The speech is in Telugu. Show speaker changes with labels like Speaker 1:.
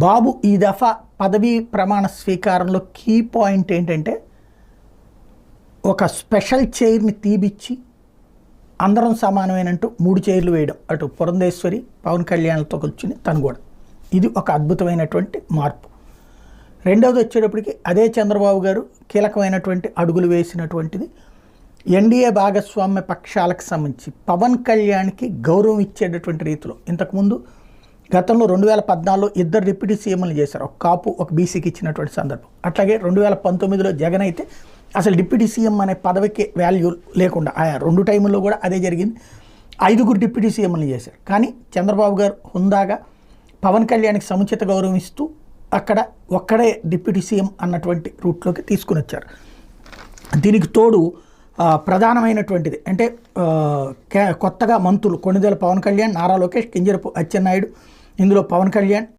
Speaker 1: బాబు ఈ దఫా పదవీ ప్రమాణ స్వీకారంలో కీ పాయింట్ ఏంటంటే ఒక స్పెషల్ చైర్ని తీపిచ్చి అందరం సమానమైనట్టు 3 చైర్లు వేయడం, అటు పురంధేశ్వరి పవన్ కళ్యాణ్లతో కూర్చుని తను కూడా. ఇది ఒక అద్భుతమైనటువంటి మార్పు. రెండవది వచ్చేటప్పటికి అదే చంద్రబాబు గారు కీలకమైనటువంటి అడుగులు వేసినటువంటిది ఎన్డీఏ భాగస్వామ్య పక్షాలకు సంబంధించి పవన్ కళ్యాణ్కి గౌరవం ఇచ్చేటటువంటి రీతిలో. ఇంతకుముందు గతంలో 2014లో 2 డిప్యూటీ సీఎంలు చేశారు, ఒక కాపు ఒక బీసీకి ఇచ్చినటువంటి సందర్భం. అట్లాగే 2019లో జగన్ అయితే అసలు డిప్యూటీ సీఎం అనే పదవికి వాల్యూ లేకుండా ఆయా 2 టైముల్లో కూడా అదే జరిగింది. 5 డిప్యూటీ సీఎంలు చేశారు. కానీ చంద్రబాబు గారు హుందాగా పవన్ కళ్యాణ్కి సముచిత గౌరవం ఇస్తూ అక్కడ ఒక్కడే డిప్యూటీ సీఎం అన్నటువంటి రూట్లోకి తీసుకుని వచ్చారు. దీనికి తోడు ప్రధానమైనటువంటిది అంటే కొత్తగా మంత్రులు కొణిదెల పవన్ కళ్యాణ్, నారా లోకేష్, కింజరపు అచ్చెన్నాయుడు, ఇందులో పవన్ కళ్యాణ్